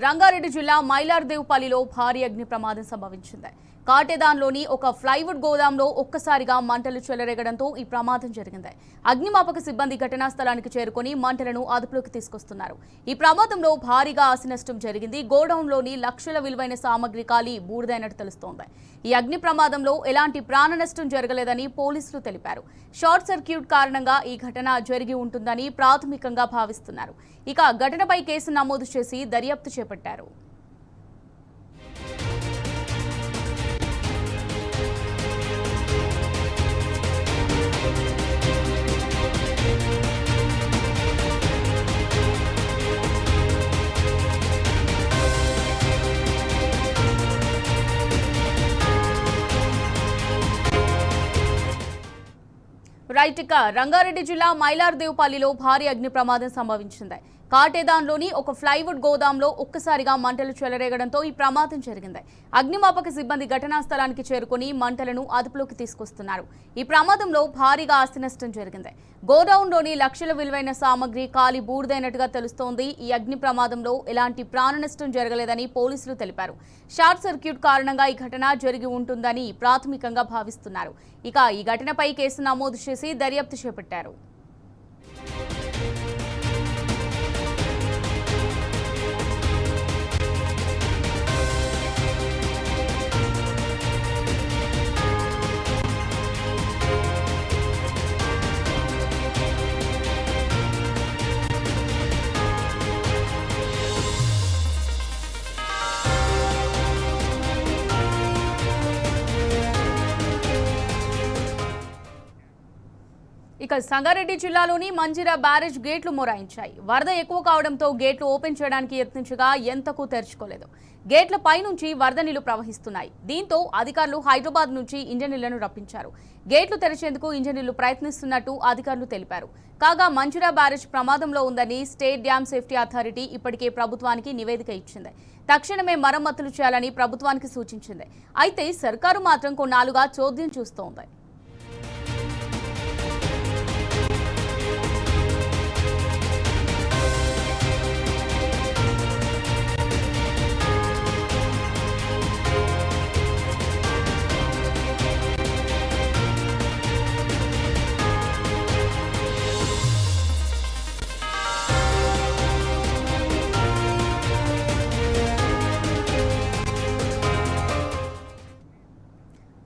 రంగారెడ్డి జిల్లా మైలార్దేవ్పల్లిలో భారీ అగ్ని ప్రమాదం సంభవించింది. కాటేదాన్లోని ఒక ఫ్లైవుడ్ గోదాంలో ఒక్కసారిగా మంటలు చెలరేగడంతో ఈ ప్రమాదం జరిగింది. అగ్నిమాపక సిబ్బంది ఘటనా స్థలానికి చేరుకొని మంటలను అదుపులోకి తీసుకొస్తున్నారు. ఈ ప్రమాదంలో భారీగా ఆస్తి నష్టం జరిగింది. గోడౌన్లోని లక్షల విలువైన సామగ్రి కాలి బూడిదైనట్టు తెలుస్తోంది. ఈ అగ్ని ప్రమాదంలో ఎలాంటి ప్రాణ నష్టం జరగలేదని పోలీసులు తెలిపారు. షార్ట్ సర్క్యూట్ కారణంగా ఈ ఘటన జరిగి ఉంటుందని ప్రాథమికంగా భావిస్తున్నారు. ఇక ఘటనపై కేసు నమోదు చేసి దర్యాప్తు చేపట్టారు. రైట్, ఇక రంగారెడ్డి జిల్లా మైలార్దేవ్పల్లిలో భారీ అగ్ని ప్రమాదం సంభవించింది. కాటేదాన్లోని ఒక ఫ్లైవుడ్ గోదాంలో ఒక్కసారిగా మంటలు చెలరేగడంతో ఈ ప్రమాదం జరిగింది. అగ్నిమాపక సిబ్బంది ఘటనా స్థలానికి చేరుకుని మంటలను అదుపులోకి తీసుకొస్తున్నారు. ఈ ప్రమాదంలో భారీగా ఆస్తి నష్టం జరిగింది. గోడౌన్లోని లక్షల విలువైన సామగ్రి కాలి బూడిదైనట్టుగా తెలుస్తోంది. ఈ అగ్ని ప్రమాదంలో ఎలాంటి ప్రాణ నష్టం జరగలేదని పోలీసులు తెలిపారు. షార్ట్ సర్క్యూట్ కారణంగా ఈ ఘటన జరిగి ఉంటుందని ప్రాథమికంగా భావిస్తున్నారు. ఇక ఈ ఘటనపై కేసు నమోదు చేసి దర్యాప్తు చేపట్టారు. ఇక సంగారెడ్డి జిల్లాలోని మంజిరా బ్యారేజ్ గేట్లు మొరాయించాయి. వరద ఎక్కువ కావడంతో గేట్లు ఓపెన్ చేయడానికి యత్నించగా ఎంతకు తెరుచుకోలేదు. గేట్ల పైనుంచి వరద నీళ్లు ప్రవహిస్తున్నాయి. దీంతో అధికారులు హైదరాబాద్ నుంచి ఇంజనీర్లను రప్పించారు. గేట్లు తెరిచేందుకు ఇంజనీర్లు ప్రయత్నిస్తున్నట్టు అధికారులు తెలిపారు. కాగా మంజిరా బ్యారేజ్ ప్రమాదంలో ఉందని స్టేట్ డ్యామ్ సేఫ్టీ అథారిటీ ఇప్పటికే ప్రభుత్వానికి నివేదిక ఇచ్చింది. తక్షణమే మరమ్మతులు చేయాలని ప్రభుత్వానికి సూచించింది. అయితే సర్కారు మాత్రం కొన్నాళ్లుగా చోద్యం చూస్తోంది.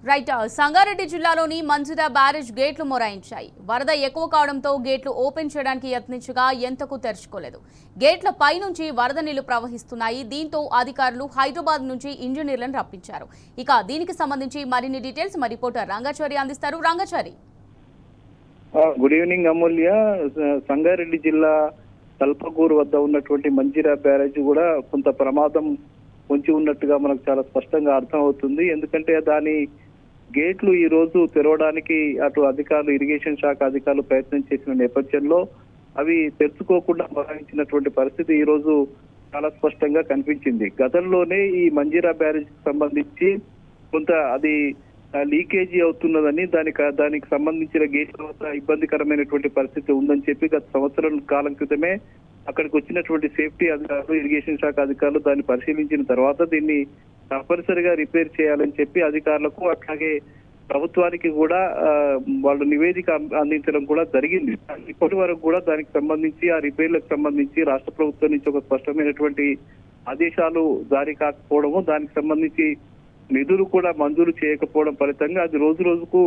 రైట్, సంగారెడ్డి జిల్లాలోని మంజిరా బ్యారేజ్ గేట్లు మొరాయించాయి. వరద ఎక్కువ కావడంతో గేట్లు ఓపెన్ చేయడానికి యత్నించగా ఎంతకు తెరుచుకోలేదు. గేట్ల పైనుంచి వరద నీళ్లు ప్రవహిస్తున్నాయి. దీంతో అధికారులు హైదరాబాద్ నుంచి ఇంజనీర్లను రప్పించారు. ఇక దీనికి సంబంధించి మరిన్ని డీటెయిల్స్ మా రిపోర్టర్ రంగాచారి అందిస్తారు. రంగాచారి, గుడ్ ఈవినింగ్ అమూల్య. సంగారెడ్డి జిల్లా తల్పగూరు వద్ద ఉన్నటువంటి మంజిరా బ్యారేజ్ కూడా కొంత ప్రమాదం పొంచి ఉన్నట్టుగా మనకు చాలా స్పష్టంగా అర్థం అవుతుంది. ఎందుకంటే దాని గేట్లు ఈ రోజు తెరవడానికి అటు అధికారులు, ఇరిగేషన్ శాఖ అధికారులు ప్రయత్నం చేసిన నేపథ్యంలో అవి తెరుచుకోకుండా మొరాయించినటువంటి పరిస్థితి ఈ రోజు చాలా స్పష్టంగా కనిపించింది. గతంలోనే ఈ మంజిరా బ్యారేజ్ కి సంబంధించి కొంత అది లీకేజీ అవుతున్నదని దానికి సంబంధించిన గేట్ల వద్ద ఇబ్బందికరమైనటువంటి పరిస్థితి ఉందని చెప్పి గత సంవత్సరం కాలం క్రితమే అక్కడికి వచ్చినటువంటి సేఫ్టీ అధికారులు, ఇరిగేషన్ శాఖ అధికారులు దాన్ని పరిశీలించిన తర్వాత దీన్ని తప్పనిసరిగా రిపేర్ చేయాలని చెప్పి అధికారులకు అట్లాగే ప్రభుత్వానికి కూడా వాళ్ళు నివేదిక అందించడం కూడా జరిగింది. ఇప్పటి వరకు కూడా దానికి సంబంధించి ఆ రిపేర్లకు సంబంధించి రాష్ట్ర ప్రభుత్వం నుంచి ఒక స్పష్టమైనటువంటి ఆదేశాలు జారీ కాకపోవడము, దానికి సంబంధించి నిధులు కూడా మంజూరు చేయకపోవడం ఫలితంగా అది రోజు రోజుకు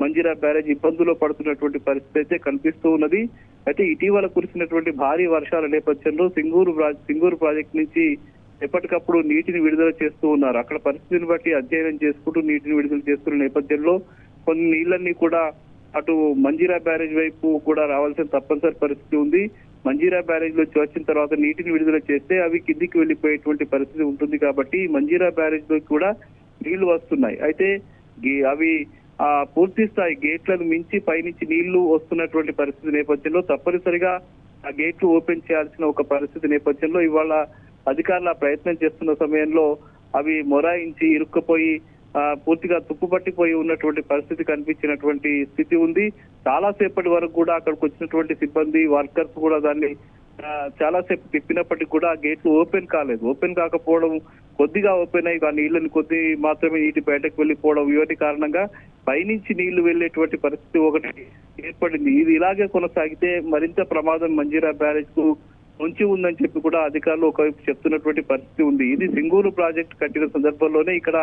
మంజిరా బ్యారేజ్ ఇబ్బందుల్లో పడుతున్నటువంటి పరిస్థితి అయితే కనిపిస్తూ ఉన్నది. అయితే ఇటీవల కురిసినటువంటి భారీ వర్షాల నేపథ్యంలో సింగూరు ప్రాజెక్టు నుంచి ఎప్పటికప్పుడు నీటిని విడుదల చేస్తూ ఉన్నారు. అక్కడ పరిస్థితిని బట్టి అధ్యయనం చేసుకుంటూ నీటిని విడుదల చేస్తున్న నేపథ్యంలో కొన్ని నీళ్లన్నీ కూడా అటు మంజిరా బ్యారేజ్ వైపు కూడా రావాల్సిన తప్పనిసరి పరిస్థితి ఉంది. మంజిరా బ్యారేజ్ లో వచ్చిన తర్వాత నీటిని విడుదల చేస్తే అవి కిందికి వెళ్లిపోయేటువంటి పరిస్థితి ఉంటుంది. కాబట్టి మంజిరా బ్యారేజ్ లో కూడా నీళ్లు వస్తున్నాయి. అయితే అవి పూర్తి స్థాయి గేట్లను మించి పైనుంచి నీళ్లు వస్తున్నటువంటి పరిస్థితి నేపథ్యంలో తప్పనిసరిగా ఆ గేట్లు ఓపెన్ చేయాల్సిన ఒక పరిస్థితి నేపథ్యంలో ఇవాళ అధికారుల ప్రయత్నం చేస్తున్న సమయంలో అవి మొరాయించి ఇరుక్కుపోయి పూర్తిగా తుప్పుపట్టిపోయి ఉన్నటువంటి పరిస్థితి కనిపించినటువంటి స్థితి ఉంది. చాలా సేపటి వరకు కూడా అక్కడికి వచ్చినటువంటి సిబ్బంది, వర్కర్స్ కూడా దాన్ని చాలాసేపు తిప్పినప్పటికీ కూడా ఆ గేట్లు ఓపెన్ కాలేదు. ఓపెన్ కాకపోవడం, కొద్దిగా ఓపెన్ అయ్యి ఆ నీళ్ళని కొద్ది మాత్రమే నీటి బయటకు వెళ్ళిపోవడం, ఇవన్నీ కారణంగా పైనుంచి నీళ్లు వెళ్ళేటువంటి పరిస్థితి ఒకటి ఏర్పడింది. ఇది ఇలాగే కొనసాగితే మరింత ప్రమాదం మంజీరా బ్యారేజ్ కు ఉంచి ఉందని చెప్పి కూడా అధికారులు ఒకవైపు చెప్తున్నటువంటి పరిస్థితి ఉంది. ఇది సింగూరు ప్రాజెక్ట్ కట్టిన సందర్భంలోనే ఇక్కడ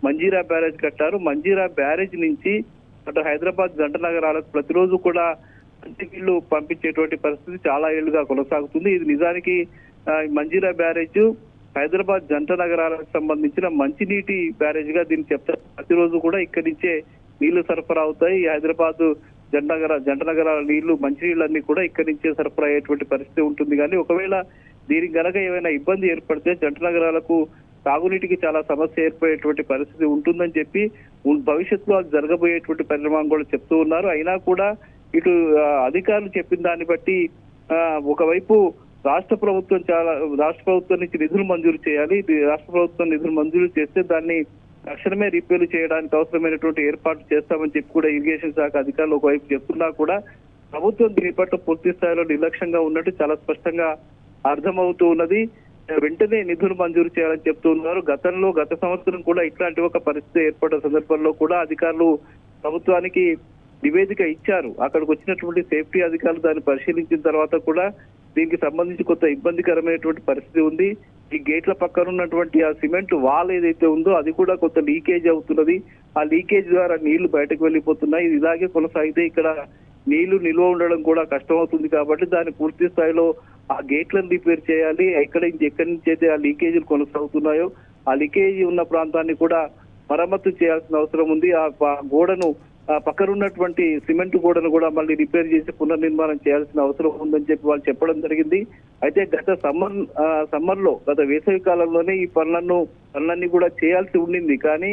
మంజీరా బ్యారేజ్ కట్టారు. మంజీరా బ్యారేజ్ నుంచి అటు హైదరాబాద్ జంట నగరాలకు ప్రతిరోజు కూడా మంచినీళ్లు పంపించేటువంటి పరిస్థితి చాలా ఏళ్లుగా కొనసాగుతుంది. ఇది నిజానికి మంజీరా బ్యారేజ్ హైదరాబాద్ జంట నగరాలకు సంబంధించిన మంచినీటి బ్యారేజ్ గా దీన్ని చెప్తారు. ప్రతిరోజు కూడా ఇక్కడి నుంచే నీళ్లు సరఫరా అవుతాయి. హైదరాబాద్ జంట నగరాల నీళ్లు, మంచినీళ్ళన్నీ కూడా ఇక్కడి నుంచే సరఫరా అయ్యేటువంటి పరిస్థితి ఉంటుంది. కానీ ఒకవేళ దీనికి గనక ఏమైనా ఇబ్బంది ఏర్పడితే జంట నగరాలకు తాగునీటికి చాలా సమస్య ఏర్పడేటువంటి పరిస్థితి ఉంటుందని చెప్పి భవిష్యత్తులో అది జరగబోయేటువంటి పరిణామం కూడా చెప్తూ ఉన్నారు. అయినా కూడా ఇటు అధికారులు చెప్పిన దాన్ని బట్టి ఒకవైపు రాష్ట్ర ప్రభుత్వం నుంచి నిధులు మంజూరు చేయాలి. రాష్ట్ర ప్రభుత్వం నిధులు మంజూరు చేస్తే దాన్ని తక్షణమే రిపేర్లు చేయడానికి అవసరమైనటువంటి ఏర్పాట్లు చేస్తామని చెప్పి కూడా ఇరిగేషన్ శాఖ అధికారులు ఒకవైపు చెప్తున్నా కూడా ప్రభుత్వం దీని పట్ల పూర్తి స్థాయిలో నిర్లక్ష్యంగా ఉన్నట్టు చాలా స్పష్టంగా అర్థమవుతూ ఉన్నది. వెంటనే నిధులు మంజూరు చేయాలని చెప్తూ ఉన్నారు. గత సంవత్సరం కూడా ఇట్లాంటి ఒక పరిస్థితి ఏర్పడిన సందర్భంలో కూడా అధికారులు ప్రభుత్వానికి నివేదిక ఇచ్చారు. అక్కడికి వచ్చినటువంటి సేఫ్టీ అధికారులు దాన్ని పరిశీలించిన తర్వాత కూడా దీనికి సంబంధించి కొంత ఇబ్బందికరమైనటువంటి పరిస్థితి ఉంది. ఈ గేట్ల పక్కన ఉన్నటువంటి ఆ సిమెంట్ వాల్ ఏదైతే ఉందో అది కూడా కొంత లీకేజ్ అవుతున్నది. ఆ లీకేజ్ ద్వారా నీళ్లు బయటకు వెళ్ళిపోతున్నాయి. ఇది ఇలాగే కొనసాగితే ఇక్కడ నీళ్లు నిల్వ ఉండడం కూడా కష్టమవుతుంది. కాబట్టి దాన్ని పూర్తి స్థాయిలో ఆ గేట్లను రిపేర్ చేయాలి. ఎక్కడి నుంచి అయితే ఆ లీకేజీలు కొనసాగుతున్నాయో ఆ లీకేజీ ఉన్న ప్రాంతాన్ని కూడా మరమ్మతు చేయాల్సిన అవసరం ఉంది. ఆ గోడను పక్కన ఉన్నటువంటి సిమెంట్ గోడను కూడా మళ్ళీ రిపేర్ చేసి పునర్నిర్మాణం చేయాల్సిన అవసరం ఉందని చెప్పి వాళ్ళు చెప్పడం జరిగింది. అయితే గత వేసవి కాలంలోనే ఈ పనులన్నీ కూడా చేయాల్సి ఉండింది. కానీ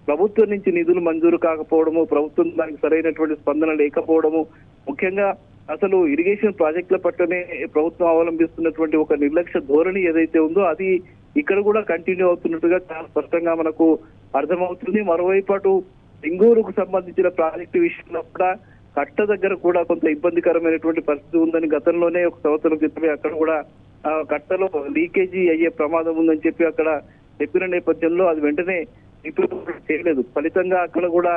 ప్రభుత్వం నుంచి నిధులు మంజూరు కాకపోవడము, ప్రభుత్వం దానికి సరైనటువంటి స్పందన లేకపోవడము, ముఖ్యంగా అసలు ఇరిగేషన్ ప్రాజెక్టుల పట్లనే ప్రభుత్వం అవలంబిస్తున్నటువంటి ఒక నిర్లక్ష్య ధోరణి ఏదైతే ఉందో అది ఇక్కడ కూడా కంటిన్యూ అవుతున్నట్టుగా చాలా స్పష్టంగా మనకు అర్థమవుతుంది. మరోవైపు అటు సింగూరుకు సంబంధించిన ప్రాజెక్టు విషయంలో కూడా కట్ట దగ్గర కూడా కొంత ఇబ్బందికరమైనటువంటి పరిస్థితి ఉందని గతంలోనే ఒక సంవత్సరం క్రితమే అక్కడ కూడా కట్టలో లీకేజీ అయ్యే ప్రమాదం ఉందని చెప్పి అక్కడ చెప్పిన నేపథ్యంలో అది వెంటనే రిపేర్ చేయలేదు. ఫలితంగా అక్కడ కూడా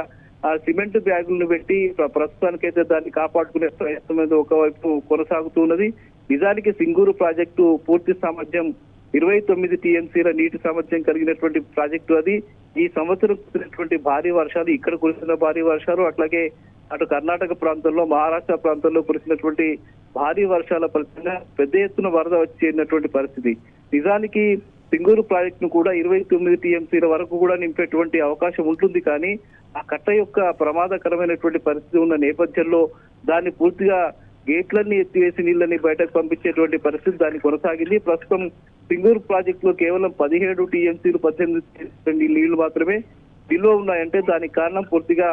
ఆ సిమెంట్ బ్యాగులను పెట్టి ప్రస్తుతానికైతే దాన్ని కాపాడుకునే ప్రయత్నం మీద ఒకవైపు కొనసాగుతున్నది. నిజానికి సింగూరు ప్రాజెక్టు పూర్తి సామర్థ్యం 29 టీఎంసీల నీటి సామర్థ్యం కలిగినటువంటి ప్రాజెక్టు. అది ఈ సంవత్సరం కురిసినటువంటి భారీ వర్షాలు, ఇక్కడ కురిసిన భారీ వర్షాలు, అట్లాగే అటు కర్ణాటక ప్రాంతంలో, మహారాష్ట్ర ప్రాంతంలో కురిసినటువంటి భారీ వర్షాల ఫలితంగా పెద్ద ఎత్తున వరద వచ్చేటువంటి పరిస్థితి. నిజానికి సింగూరు ప్రాజెక్టును కూడా 29 టీఎంసీల వరకు కూడా నింపేటువంటి అవకాశం ఉంటుంది. కానీ ఆ కట్ట యొక్క ప్రమాదకరమైనటువంటి పరిస్థితి ఉన్న నేపథ్యంలో దాన్ని పూర్తిగా గేట్లన్నీ ఎత్తివేసి నీళ్ళని బయటకు పంపించేటువంటి పరిస్థితి దాన్ని కొనసాగింది. ప్రస్తుతం సింగూరు ప్రాజెక్టులో కేవలం 17 టీఎంసీలు 18 నీళ్లు మాత్రమే నిల్వ ఉన్నాయంటే దానికి కారణం పూర్తిగా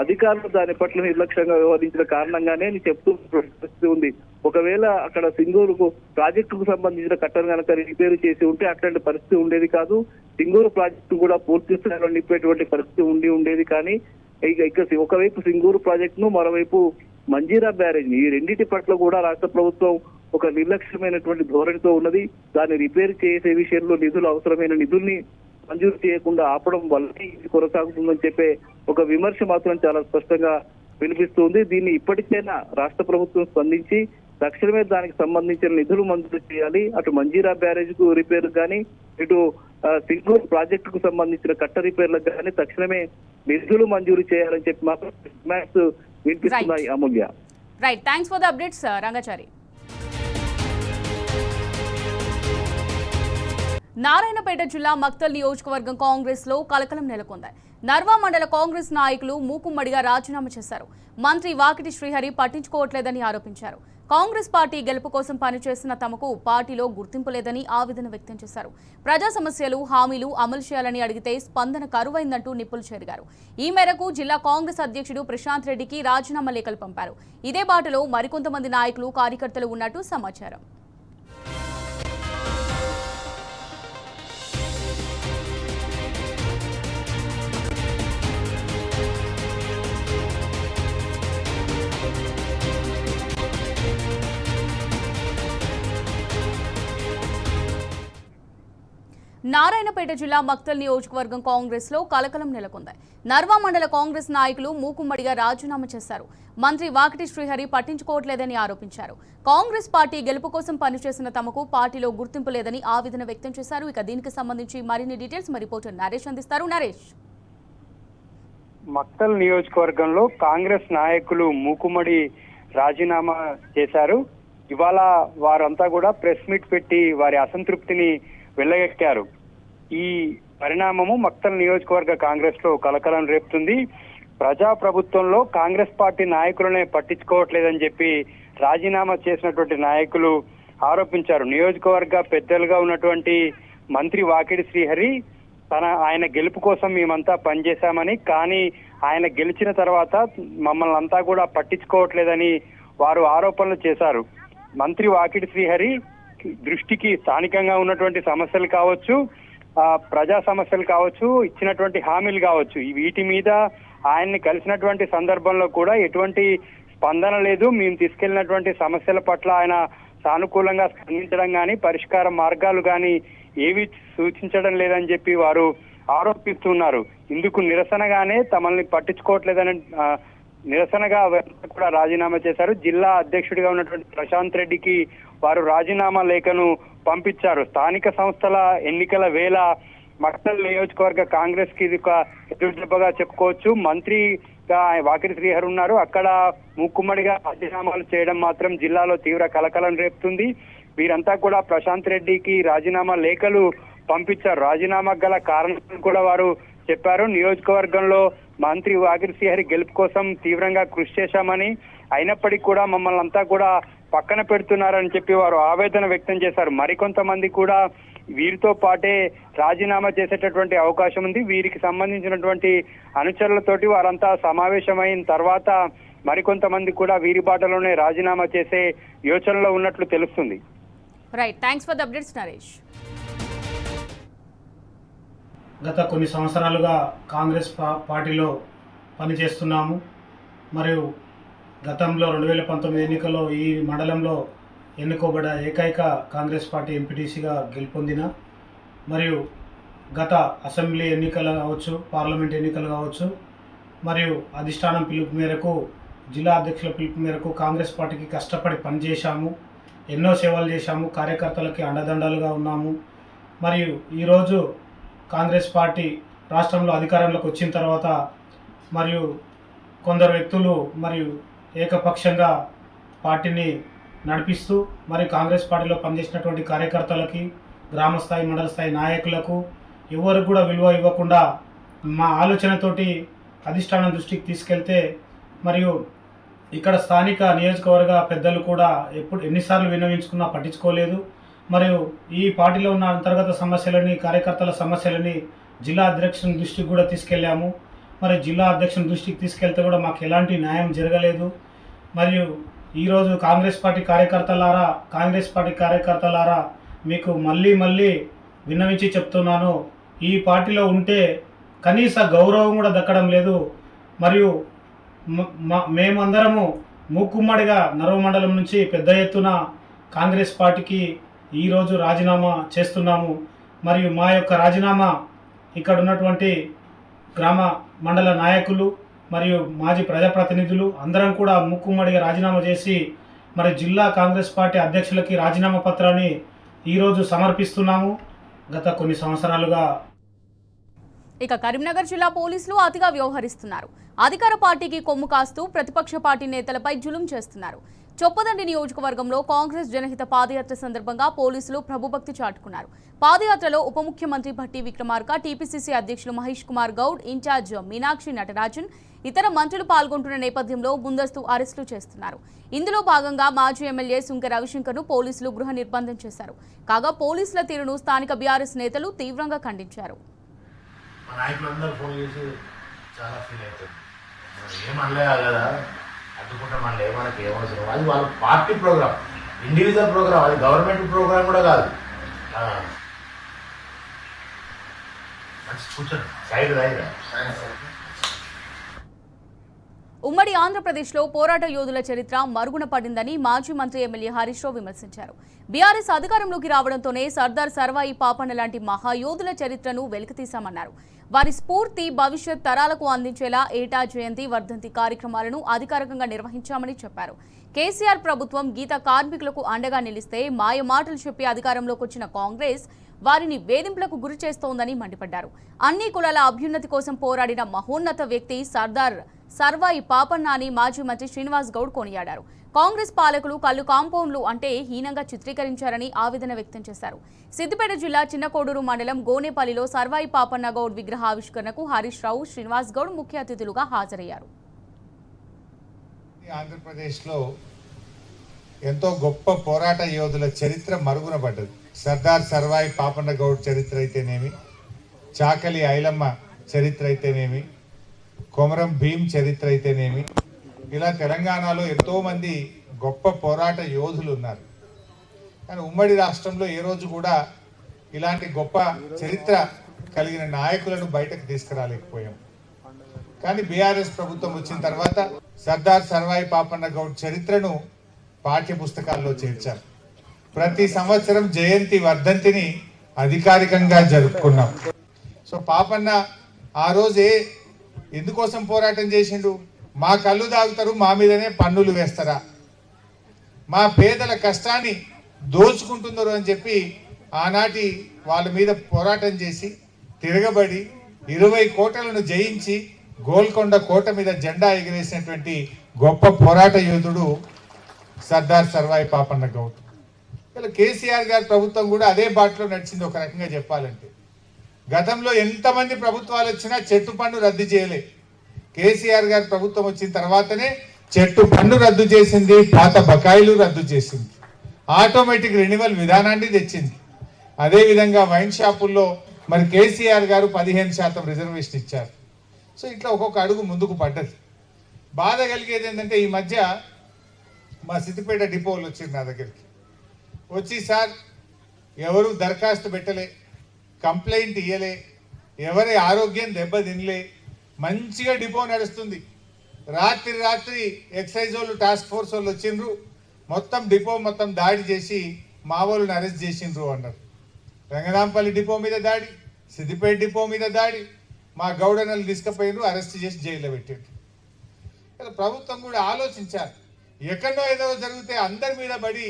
అధికారులు దాని పట్ల నిర్లక్ష్యంగా వ్యవహరించిన కారణంగానే చెప్తూ పరిస్థితి ఉంది. ఒకవేళ అక్కడ సింగూరుకు ప్రాజెక్టుకు సంబంధించిన కట్టను కనుక రిపేరు చేసి ఉంటే అట్లాంటి పరిస్థితి ఉండేది కాదు. సింగూరు ప్రాజెక్టు కూడా పూర్తి స్థాయిలో నింపేటువంటి పరిస్థితి ఉండేది. కానీ ఇక ఒకవైపు సింగూరు ప్రాజెక్టును, మరోవైపు మంజీరా బ్యారేజ్, ఈ రెండింటి పట్ల కూడా రాష్ట్ర ప్రభుత్వం ఒక నిర్లక్ష్యమైనటువంటి ధోరణితో ఉన్నది. దాన్ని రిపేర్ చేసే విషయంలో అవసరమైన నిధుల్ని మంజూరు చేయకుండా ఆపడం వల్ల ఇది కొనసాగుతుందని చెప్పే ఒక విమర్శ మాత్రం చాలా స్పష్టంగా వినిపిస్తుంది. దీన్ని ఇప్పటికైనా రాష్ట్ర ప్రభుత్వం స్పందించి తక్షణమే దానికి సంబంధించిన నిధులు మంజూరు చేయాలి. అటు మంజీరా బ్యారేజ్ కు రిపేర్ కానీ, ఇటు సింగూరు ప్రాజెక్టుకు సంబంధించిన కట్ట రిపేర్లకు కానీ తక్షణమే నిధులు మంజూరు చేయాలని చెప్పి మాత్రం డిమాండ్స్ వినిపిస్తున్నాయి. Amulya. Right, thanks for the updates Rangachari. Narayanpet జిల్లా మక్తల్ నియోజకవర్గం కాంగ్రెస్ లో కలకలం నెలకొంది. నర్వా మండల కాంగ్రెస్ నాయకులు మూకుమ్మడిగా రాజీనామా చేశారు. మంత్రి వాకిటి శ్రీహరి పట్టించుకోవట్లేదని ఆరోపించారు. కాంగ్రెస్ పార్టీ గెలుపు కోసం పనిచేసిన తమకు పార్టీలో గుర్తింపు లేదని ఆవేదన వ్యక్తం చేశారు. ప్రజా సమస్యలు, హామీలు అమలు చేయాలని అడిగితే స్పందన కరువైందంటూ నిప్పులు చెరిగారు. ఈ మేరకు జిల్లా కాంగ్రెస్ అధ్యక్షుడు ప్రశాంత్ రెడ్డికి రాజీనామా లేఖలు పంపారు. ఇదే బాటలో మరికొంతమంది నాయకులు, కార్యకర్తలు ఉన్నట్టు సమాచారం. నారాయణపేట జిల్లా మక్తల్ నియోజకవర్గం కాంగ్రెస్ లో కలకలం నెలకొంది. నర్వా మండల కాంగ్రెస్ నాయకులు మూకుమ్మడిగా రాజీనామా చేశారు. మంత్రి వాకిటి శ్రీహరి పట్టించుకోవట్లేదని ఆరోపించారు. కాంగ్రెస్ పార్టీ గెలుపు కోసం పనిచేసిన తమకు పార్టీలో గుర్తింపు లేదని ఆవేదన వ్యక్తం చేశారు. ఇక దీనికి సంబంధించి మరిన్ని డీటెయిల్స్ మా రిపోర్టర్ నరేష్ అందిస్తారు. నరేష్, మక్తల్ నియోజకవర్గంలో కాంగ్రెస్ నాయకులు మూకుమ్మడి రాజీనామా చేశారు. ఇవాళ వారంతా కూడా ప్రెస్ మీట్ పెట్టి వారి అసంతృప్తిని వెళ్లగక్కారు. ఈ పరిణామము మక్తల్ నియోజకవర్గ కాంగ్రెస్ లో కలకలం రేపుతుంది. ప్రజాప్రభుత్వంలో కాంగ్రెస్ పార్టీ నాయకులనే పట్టించుకోవట్లేదని చెప్పి రాజీనామా చేసినటువంటి నాయకులు ఆరోపించారు. నియోజకవర్గ పెద్దలుగా ఉన్నటువంటి మంత్రి వాకిడి శ్రీహరి ఆయన గెలుపు కోసం మేమంతా పనిచేశామని, కానీ ఆయన గెలిచిన తర్వాత మమ్మల్ని అంతా కూడా పట్టించుకోవట్లేదని వారు ఆరోపణలు చేశారు. మంత్రి వాకిడి శ్రీహరి దృష్టికి స్థానికంగా ఉన్నటువంటి సమస్యలు కావచ్చు, ప్రజా సమస్యలు కావచ్చు, ఇచ్చినటువంటి హామీలు కావచ్చు, వీటి మీద ఆయన్ని కలిసినటువంటి సందర్భంలో కూడా ఎటువంటి స్పందన లేదు. మేము తీసుకెళ్లినటువంటి సమస్యల పట్ల ఆయన సానుకూలంగా స్పందించడం కానీ, పరిష్కార మార్గాలు కానీ ఏవి సూచించడం లేదని చెప్పి వారు ఆరోపిస్తున్నారు. ఇందుకు నిరసనగానే తమల్ని పట్టించుకోవట్లేదని నిరసనగా కూడా రాజీనామా చేశారు. జిల్లా అధ్యక్షుడిగా ఉన్నటువంటి ప్రశాంత్ రెడ్డికి వారు రాజీనామా లేఖను పంపించారు. స్థానిక సంస్థల ఎన్నికల వేళ మక్తల్ నియోజకవర్గ కాంగ్రెస్ కి ఇది ఒక ఎదురుదెబ్బగా చెప్పుకోవచ్చు. మంత్రిగా వాకిటి శ్రీహరి ఉన్నారు, అక్కడ మూకుమ్మడిగా రాజీనామాలు చేయడం మాత్రం జిల్లాలో తీవ్ర కలకలం రేపుతుంది. వీరంతా కూడా ప్రశాంత్ రెడ్డికి రాజీనామా లేఖలు పంపించారు. రాజీనామా గల కారణాలను కూడా వారు చెప్పారు. నియోజకవర్గంలో మంత్రి వాకిటి శ్రీహరి గెలుపు కోసం తీవ్రంగా కృషి చేశామని, అయినప్పటికీ కూడా మమ్మల్ని అంతా కూడా పక్కన పెడుతున్నారని చెప్పి వారు ఆవేదన వ్యక్తం చేశారు. మరికొంతమంది కూడా వీరితో పాటే రాజీనామా చేసేటటువంటి అవకాశం ఉంది. వీరికి సంబంధించినటువంటి అనుచరులతోటి వారంతా సమావేశమైన తర్వాత మరికొంతమంది కూడా వీరి బాటలోనే రాజీనామా చేసే యోచనలో ఉన్నట్లు తెలుస్తుంది. Right, thanks for the updates Naresh. గత కొన్ని సంవత్సరాలుగా కాంగ్రెస్ పార్టీలో పనిచేస్తున్నాము. మరియు గతంలో 2019 ఎన్నికల్లో ఈ మండలంలో ఎన్నుకోబడ్డ ఏకైక కాంగ్రెస్ పార్టీ ఎంపీటీసీగా గెలుపొందిన, మరియు గత అసెంబ్లీ ఎన్నికలు కావచ్చు, పార్లమెంట్ ఎన్నికలు కావచ్చు, మరియు అధిష్టానం పిలుపు మేరకు, జిల్లా అధ్యక్షుల పిలుపు మేరకు కాంగ్రెస్ పార్టీకి కష్టపడి పనిచేశాము. ఎన్నో సేవలు చేశాము. కార్యకర్తలకి అండదండలుగా ఉన్నాము. మరియు ఈరోజు కాంగ్రెస్ పార్టీ రాష్ట్రంలో అధికారంలోకి వచ్చిన తర్వాత మరియు కొందరు వ్యక్తులు మరియు ఏకపక్షంగా పార్టీని నడిపిస్తూ మరి కాంగ్రెస్ పార్టీలో పనిచేసినటువంటి కార్యకర్తలకి, గ్రామ స్థాయి, మండల స్థాయి నాయకులకు ఎవరికి కూడా విలువ ఇవ్వకుండా మా ఆలోచనతోటి అధిష్టానం దృష్టికి తీసుకెళ్తే, మరియు ఇక్కడ స్థానిక నియోజకవర్గ పెద్దలు కూడా ఎన్నిసార్లు విన్నవించుకున్నా పట్టించుకోలేదు. మరియు ఈ పార్టీలో ఉన్న అంతర్గత సమస్యలని, కార్యకర్తల సమస్యలని జిల్లా అధ్యక్షుని దృష్టికి కూడా తీసుకెళ్ళాము. మరి జిల్లా అధ్యక్షుని దృష్టికి తీసుకెళ్తే కూడా మాకు ఎలాంటి న్యాయం జరగలేదు. మరియు ఈరోజు కాంగ్రెస్ పార్టీ కార్యకర్తలారా మీకు మళ్ళీ విన్నవించి చెప్తున్నాను, ఈ పార్టీలో ఉంటే కనీస గౌరవం కూడా దక్కడం లేదు. మరియు మేమందరము మూకుమ్మడిగా నర్వ మండలం నుంచి పెద్ద ఎత్తున కాంగ్రెస్ పార్టీకి ఈరోజు రాజీనామా చేస్తున్నాము. మరియు మా యొక్క రాజీనామా ఇక్కడ ఉన్నటువంటి గ్రామ మండల నాయకులు మరియు మాజీ ప్రజాప్రతినిధులు అందరం కూడా మూకుమ్మడిగా రాజీనామా చేసి మరి జిల్లా కాంగ్రెస్ పార్టీ అధ్యక్షులకి రాజీనామా పత్రాన్ని ఈరోజు సమర్పిస్తున్నాము. గత కొన్ని సంవత్సరాలుగా ఇక కరీంనగర్ జిల్లా పోలీసులు అతిగా వ్యవహరిస్తున్నారు. అధికార పార్టీకి కొమ్ము కాస్తూ ప్రతిపక్ష పార్టీ నేతలపై జులుం చేస్తున్నారు. చొప్పదండి నియోజకవర్గంలో కాంగ్రెస్ జనహిత పాదయాత్ర సందర్భంగా పోలీసులు ప్రభుభక్తి చాటుకున్నారు. పాదయాత్రలో ఉప ముఖ్యమంత్రి భట్టి విక్రమార్క, టీపీసీసీ అధ్యక్షులు మహేష్ కుమార్ గౌడ్, ఇన్ఛార్జ్ మీనాక్షి నటరాజన్, ఇతర మంత్రులు పాల్గొంటున్న నేపథ్యంలో ముందస్తు అరెస్టులు చేస్తున్నారు. ఇందులో భాగంగా మాజీ ఎమ్మెల్యే సుంకె రవిశంకర్ను పోలీసులు గృహ నిర్బంధం చేశారు. కాగా పోలీసుల తీరును స్థానిక బీఆర్ఎస్ నేతలు తీవ్రంగా ఖండించారు. అడ్డుకుంటే మనలో మనకి ఏమవసరం, అది వాళ్ళ పార్టీ ప్రోగ్రామ్, ఇండివిజువల్ ప్రోగ్రామ్, అది గవర్నమెంట్ ప్రోగ్రామ్ కూడా కాదు. మంచి కూర్చొని సైడ్ రైట్. ఉమ్మడి ఆంధ్రప్రదేశ్లో పోరాట యోధుల చరిత్ర మరుగున పడిందని మాజీ మంత్రి ఎమ్మెల్యే హరీష్ రావు విమర్శించారు. బీఆర్ఎస్ అధికారంలోకి రావడంతోనే సర్దార్ సర్వాయి పాపన్న లాంటి మహాయోధుల చరిత్రను వెలికితీశామన్నారు. వారి స్ఫూర్తి భవిష్యత్ తరాలకు అందించేలా ఏటా జయంతి వర్ధంతి కార్యక్రమాలను అధికారికంగా నిర్వహించామని చెప్పారు. కేసీఆర్ ప్రభుత్వం గీత కార్మికులకు అండగా నిలిస్తే మాయ మాటలు చెప్పి అధికారంలోకి వచ్చిన కాంగ్రెస్ వారిని వేధింపులకు గురి చేస్తోందని మండిపడ్డారు. అన్ని కులాల అభ్యున్నతి కోసం పోరాడిన మహోన్నత వ్యక్తి సర్దార్ సర్వాయి పాపన్న అని మాజీ మంత్రి శ్రీనివాస్ గౌడ్ కొనియాడారు. కాంగ్రెస్ పాలకులు కల్లు కాంపౌండ్లు అంటే హీనంగా చిత్రీకరించారని ఆవేదన వ్యక్తం చేశారు. సిద్దిపేట జిల్లా చిన్నకోడూరు మండలం గోనేపల్లిలో సర్వాయి పాపన్న గౌడ్ విగ్రహ ఆవిష్కరణకు హరీష్ రావు, శ్రీనివాస్ గౌడ్ ముఖ్య అతిథులుగా హాజరయ్యారు. ఆంధ్రప్రదేశ్లో ఎంతో గొప్ప పోరాట యోధుల చరిత్ర మరుగున పడ్డది. సర్దార్ సర్వాయి పాపన్న గౌడ్ చరిత్ర అయితేనేమి, చాకలి ఐలమ్మ చరిత్ర అయితేనేమి, కొమరం భీం చరిత్ర అయితేనేమి, ఇలా తెలంగాణలో ఎంతోమంది గొప్ప పోరాట యోధులు ఉన్నారు. కానీ ఉమ్మడి రాష్ట్రంలో ఏ రోజు కూడా ఇలాంటి గొప్ప చరిత్ర కలిగిన నాయకులను బయటకు తీసుకురాలేకపోయాం. కానీ బీఆర్ఎస్ ప్రభుత్వం వచ్చిన తర్వాత సర్దార్ సర్వాయి పాపన్న గౌడ్ చరిత్రను పాఠ్య పుస్తకాల్లో చేర్చారు. ప్రతి సంవత్సరం జయంతి వర్ధంతిని అధికారికంగా జరుపుకున్నాం. సో పాపన్న ఆ రోజే ఎందుకోసం పోరాటం చేసిండు? మా కళ్ళు తాగుతారు, మా మీదనే పన్నులు వేస్తారా, మా పేదల కష్టాన్ని దోచుకుంటున్నారు అని చెప్పి ఆనాటి వాళ్ళ మీద పోరాటం చేసి తిరగబడి 20 కోటలను జయించి గోల్కొండ కోట మీద జెండా ఎగిరేసినటువంటి గొప్ప పోరాట యోధుడు సర్దార్ సర్వాయి పాపన్న గౌడ్. ఇలా కేసీఆర్ గారి ప్రభుత్వం కూడా అదే బాటలో నడిచింది. ఒక రకంగా చెప్పాలంటే గతంలో ఎంతమంది ప్రభుత్వాలు వచ్చినా చెట్టు పన్ను రద్దు చేయలే. కేసీఆర్ గారి ప్రభుత్వం వచ్చిన తర్వాతనే చెట్టు పన్ను రద్దు చేసింది, పాత బకాయిలు రద్దు చేసింది, ఆటోమేటిక్ రెన్యువల్ విధానాన్ని తెచ్చింది. అదేవిధంగా వైన్ షాపుల్లో మరి కేసీఆర్ గారు 15% రిజర్వేషన్ ఇచ్చారు. సో ఇట్లా ఒక్కొక్క అడుగు ముందుకు పడ్డది. బాధ కలిగేది ఏంటంటే ఈ మధ్య మా సిద్దిపేట డిపోలు వచ్చింది నా దగ్గరికి వచ్చి, సార్ ఎవరు దరఖాస్తు పెట్టలే, కంప్లైంట్ ఇయ్యలే, ఎవరి ఆరోగ్యం దెబ్బతినలే, మంచిగా డిపో నడుస్తుంది. రాత్రి ఎక్సైజ్ వాళ్ళు టాస్క్ ఫోర్స్ వాళ్ళు వచ్చిండ్రు, మొత్తం డిపో మొత్తం దాడి చేసి మా వాళ్ళని అరెస్ట్ చేసిండ్రు అన్నారు. రంగనాంపల్లి డిపో మీద దాడి, సిద్దిపేట డిపో మీద దాడి, మా గౌడనలు తీసుకుపోయినరు, అరెస్ట్ చేసి జైల్లో పెట్టారు. ప్రభుత్వం కూడా ఆలోచించాలి. ఎక్కడో ఏదో జరిగితే అందరి మీద పడి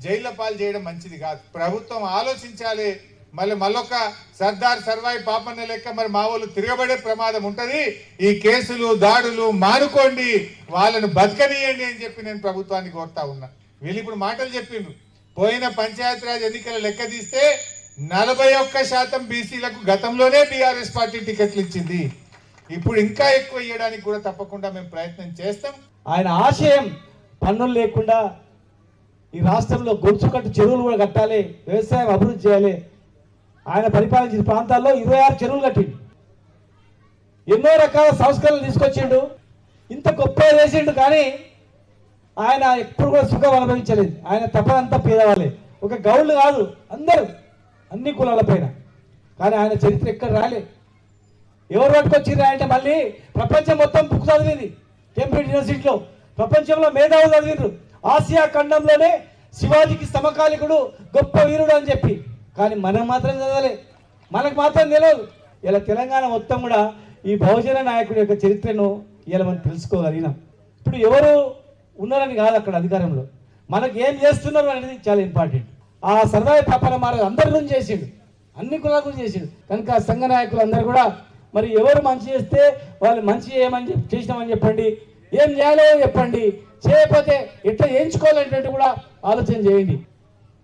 జైళ్ళ పాలు చేయడం మంచిది కాదు. ప్రభుత్వం ఆలోచించాలి. మళ్ళొక సర్దార్ సర్వాయి పాపన్న లెక్క మరి మా వాళ్ళు తిరగబడే ప్రమాదం ఉంటుంది. ఈ కేసులు దాడులు మానుకోండి, వాళ్ళను బతకనీయండి అని చెప్పి నేను ప్రభుత్వాన్ని కోరుతా ఉన్నా. వీళ్ళు ఇప్పుడు మాటలు చెప్పిండ్రు. పోయిన పంచాయతీరాజ్ ఎన్నికల లెక్క తీస్తే 41% బీసీలకు గతంలోనే బీఆర్ఎస్ పార్టీ టికెట్లు ఇచ్చింది. ఇప్పుడు ఇంకా ఎక్కువ ఇవ్వడానికి కూడా తప్పకుండా మేము ప్రయత్నం చేస్తాం. ఆయన ఆశయం పన్నులు లేకుండా ఈ రాష్ట్రంలో గొలుసుకట్టు చెరువులు కూడా కట్టాలి, వ్యవసాయం అభివృద్ధి చేయాలి. ఆయన పరిపాలించిన ప్రాంతాల్లో 26 చెరువులు కట్టిండు, ఎన్నో రకాల సంస్కరణలు తీసుకొచ్చిండు, ఇంత గొప్ప చేసిండు. కానీ ఆయన ఎప్పుడు కూడా సుఖం అనుభవించలేదు. ఆయన తపనంతా పేదవాళ్ళే, ఒక గౌళ్ళు కాదు, అందరూ అన్ని కులాల పైన. కానీ ఆయన చరిత్ర ఎక్కడ రాలే. ఎవరు పట్టుకొచ్చిర్రా అంటే మళ్ళీ ప్రపంచం మొత్తం బుక్ చదివింది. కేంబ్రిడ్జ్ యూనివర్సిటీలో ప్రపంచంలో మేధావులు చదివిండ్రు. ఆసియా ఖండంలోనే శివాజీకి సమకాలికుడు, గొప్ప వీరుడు అని చెప్పి. కానీ మనం మాత్రం చదవలే, మనకు మాత్రం తెలియదు. ఇలా తెలంగాణ మొత్తం కూడా ఈ బహుజన నాయకుడి యొక్క చరిత్రను ఇలా మనం తెలుసుకోగలిగినాం. ఇప్పుడు ఎవరు ఉన్నారని కాదు అక్కడ అధికారంలో, మనకు ఏం చేస్తున్నారు అనేది చాలా ఇంపార్టెంట్. ఆ సర్వాయి పాపన్న మహారాజ్ అందరి నుంచి చేసిండు, అన్ని కులాల గురించి చేసిండు. కనుక సంఘ నాయకులు అందరూ కూడా మరి ఎవరు మంచి చేస్తే వాళ్ళు మంచి చేయమని చేసినామని చెప్పండి, ఏం చేయాలో చెప్పండి, చేయకపోతే ఎట్లా చేయించుకోవాలంటే కూడా ఆలోచన చేయండి.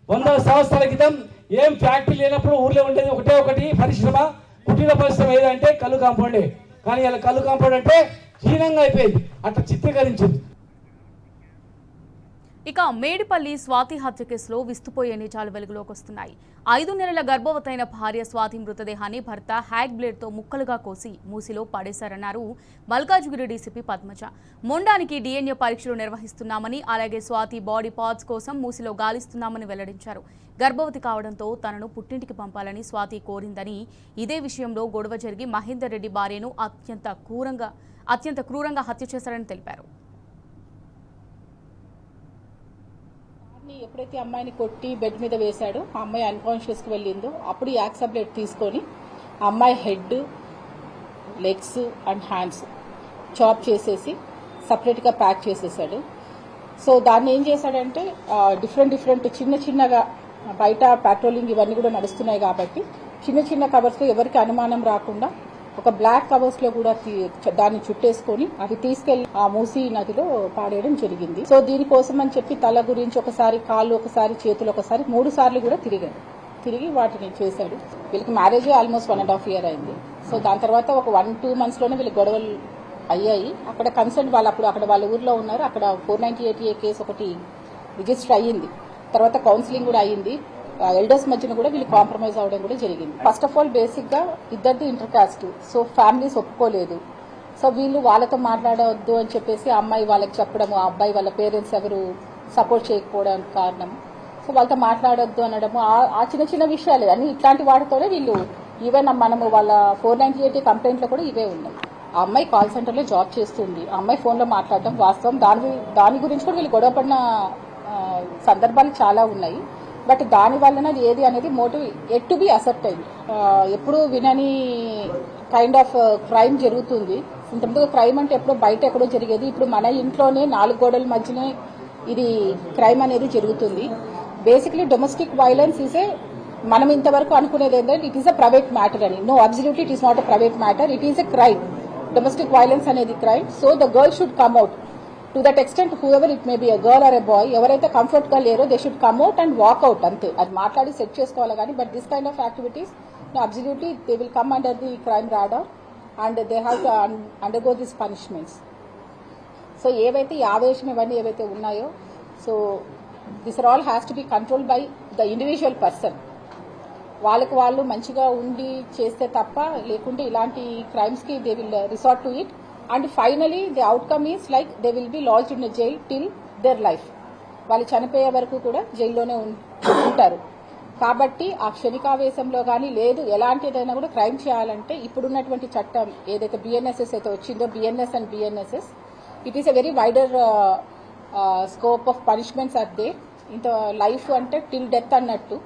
100 సంవత్సరాల క్రితం ఏం ఫ్యాక్టరీ లేనప్పుడు ఊర్లో ఉండేది ఒకటి పరిశ్రమ, కుటీర పరిశ్రమ ఏదంటే కల్లు కాంపౌండే. కానీ ఇలా కల్లు కాంపౌండ్ అంటే హీనంగా అయిపోయింది, అట్లా చిత్రీకరించింది. ఇక మేడిపల్లి స్వాతి హత్య కేసులో విస్తుపోయే నిజాలు వెలుగులోకి వస్తున్నాయి. 5 నెలల గర్భవతైన భార్య స్వాతి మృతదేహాన్ని భర్త హ్యాగ్ బ్లేడ్తో ముక్కలుగా కోసి మూసిలో పడేశారన్నారు మల్కాజ్గిరి డీసీపీ పద్మజ. మొండానికి DNA పరీక్షలు నిర్వహిస్తున్నామని, అలాగే స్వాతి బాడీ పార్ట్స్ కోసం మూసిలో గాలిస్తున్నామని వెల్లడించారు. గర్భవతి కావడంతో తనను పుట్టింటికి పంపాలని స్వాతి కోరిందని, ఇదే విషయంలో గొడవ జరిగి మహేందర్ రెడ్డి భార్యను అత్యంత క్రూరంగా హత్య చేశారని తెలిపారు. ఎప్పుడైతే అమ్మాయిని కొట్టి బెడ్ మీద వేశాడో ఆ అమ్మాయి అన్కాన్షియస్కి వెళ్ళిందో అప్పుడు ఈ యాక్సబ్లేట్ తీసుకొని ఆ అమ్మాయి head, legs and hands chop చేసేసి సపరేట్గా ప్యాక్ చేసేసాడు. సో దాన్ని ఏం చేశాడంటే డిఫరెంట్ చిన్నగా బయట పెట్రోలింగ్ ఇవన్నీ కూడా నడుస్తున్నాయి కాబట్టి చిన్న కవర్స్లో ఎవరికి అనుమానం రాకుండా ఒక బ్లాక్ కవర్స్లో కూడా దాన్ని చుట్టేసుకొని అది తీసుకెళ్లి ఆ మూసీ నదిలో పాడేయడం జరిగింది. సో దీనికోసం అని చెప్పి తల గురించి ఒకసారి, కాళ్ళు ఒకసారి, చేతులు ఒకసారి, 3 సార్లు కూడా తిరిగి వాటిని చేశాడు. వీళ్ళకి మ్యారేజ్ ఆల్మోస్ట్ 1.5 year అయింది. సో దాని తర్వాత ఒక 1-2 months లోనే వీళ్ళకి గొడవలు అయ్యాయి. అక్కడ కన్సర్న్ వాళ్ళు అక్కడ వాళ్ళ ఊర్లో ఉన్నారు. అక్కడ 498A కేసు ఒకటి రిజిస్టర్ అయ్యింది. తర్వాత కౌన్సిలింగ్ కూడా అయ్యింది. ఎల్డర్స్ మధ్యన కూడా వీళ్ళు కాంప్రమైజ్ అవడం కూడా జరిగింది. ఫస్ట్ ఆఫ్ ఆల్ బేసిక్ గా ఇద్దరిది ఇంటర్ కాస్ట్, సో ఫ్యామిలీస్ ఒప్పుకోలేదు. సో వీళ్ళు వాళ్ళతో మాట్లాడవద్దు అని చెప్పేసి అమ్మాయి వాళ్ళకి చెప్పడము, ఆ అబ్బాయి వాళ్ళ పేరెంట్స్ ఎవరు సపోర్ట్ చేయకపోవడానికి కారణం. సో వాళ్ళతో మాట్లాడొద్దు అనడము, ఆ చిన్న విషయాలే అని ఇట్లాంటి వాటితోనే వీళ్ళు ఈవెన్ మనము వాళ్ళ 498 కంప్లైంట్ లో కూడా ఇవే ఉన్నాయి. ఆ అమ్మాయి కాల్ సెంటర్ లో జాబ్ చేస్తుంది, ఆ అమ్మాయి ఫోన్ లో మాట్లాడడం వాస్తవం. దాని గురించి కూడా వీళ్ళు గొడవపడిన సందర్భాలు చాలా ఉన్నాయి. బట్ దాని వలన ఏది అనేది motive at to be accept అయింది. ఎప్పుడు వినని కైండ్ ఆఫ్ క్రైమ్ జరుగుతుంది. ఇంతకుముందు క్రైమ్ అంటే ఎప్పుడో బయట ఎక్కడో జరిగేది, ఇప్పుడు మన ఇంట్లోనే 4 గోడల మధ్యనే ఇది క్రైమ్ అనేది జరుగుతుంది. బేసిక్లీ డొమెస్టిక్ వైలెన్స్ మనం ఇంతవరకు అనుకునేది ఏంటంటే it is a private matter అని. No, absolutely it is not a private matter, it is a crime. Domestic violence అనేది crime. So the girl should come out. To that extent whoever it may be a girl or a boy, ఎవరైతే comfort గా లేరో they should come out and walk out, అంతే. అది మాట్లాడి set చేసుకోవాలి కానీ but this kind of activities absolutely they will come under the crime radar and they have to undergo this punishments. So ఏవైతే ఈ ఆవేశం ఇవన్నీ ఏవైతే ఉన్నాయో, so this are all has to be control by the individual person. వాళ్ళకు వాళ్ళు మంచిగా ఉండి చేస్తే తప్ప, లేకుంటే ఇలాంటి క్రైమ్స్ కి they will resort to it. And finally, the outcome is like they will be lodged in a jail till their life. వాళ్ళు చనిపోయే వరకు కూడా జైల్లోనే ఉంటారు. కాబట్టి ఆ క్షణికావేశంలో కానీ లేదు ఎలాంటిదైనా కూడా క్రైమ్ చేయాలంటే ఇప్పుడున్నటువంటి చట్టం ఏదైతే BNSS అయితే వచ్చిందో, BNS and BNSS, it is a very wider scope of punishments are there. ఇంత లైఫ్ అంటే టిల్ డెత్ అన్నట్టు.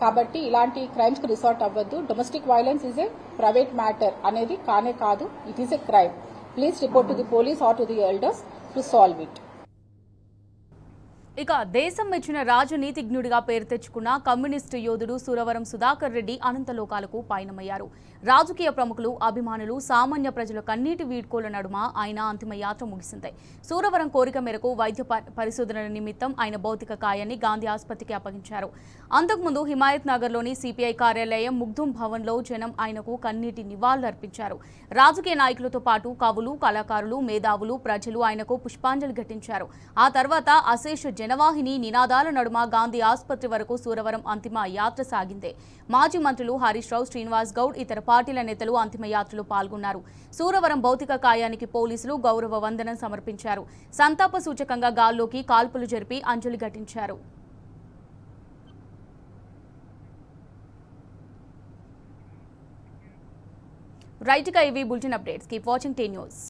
కాబట్టి ఇలాంటి క్రైమ్స్ కి రిసార్ట్ అవ్వద్దు. Domestic violence is a private matter అనేది కానే కాదు, it is a crime. Please report to the police or to the elders to solve it. ఇక దేశం మెచ్చిన రాజనీతిజ్ఞుడిగా పేరు తెచ్చుకున్న కమ్యూనిస్టు యోధుడు సురవరం సుధాకర్ రెడ్డి అనంతలోకాలకు పయనమయ్యారు. రాజకీయ ప్రముఖులు, అభిమానులు, సామాన్య ప్రజల కన్నీటి వీడ్కోల నడుమ ఆయన అంతిమ యాత్ర ముగిసింది. సురవరం కోరిక మేరకు వైద్య పరిశోధనల నిమిత్తం ఆయన భౌతిక కాయాన్ని గాంధీ ఆసుపత్రికి అప్పగించారు. అంతకుముందు హిమాయత్ నగర్లోని సిపిఐ కార్యాలయం ముగ్ధుం భవన్లో జనం ఆయనకు కన్నీటి నివాళులర్పించారు. రాజకీయ నాయకులతో పాటు కవులు, కళాకారులు, మేధావులు, ప్రజలు ఆయనకు పుష్పాంజలి ఘటించారు. ఆ తర్వాత అశేష జనవాహిని నినాదాల నడుమ గాంధీ ఆసుపత్రి వరకు సురవరం అంతిమ యాత్ర సాగింది. మాజీ మంత్రులు హరీష్ రావు, శ్రీనివాస్ గౌడ్, ఇతర పార్టీల నేతలు అంతిమ యాత్రలో పాల్గొన్నారు. సురవరం భౌతిక కాయానికి పోలీసులు గౌరవ వందనం సమర్పించారు. సంతాప సూచకంగా గాల్లోకి కాల్పులు జరిపి అంజలి ఘటించారు. రైట్గా ఇవి bulletin updates. Keep watching tea news.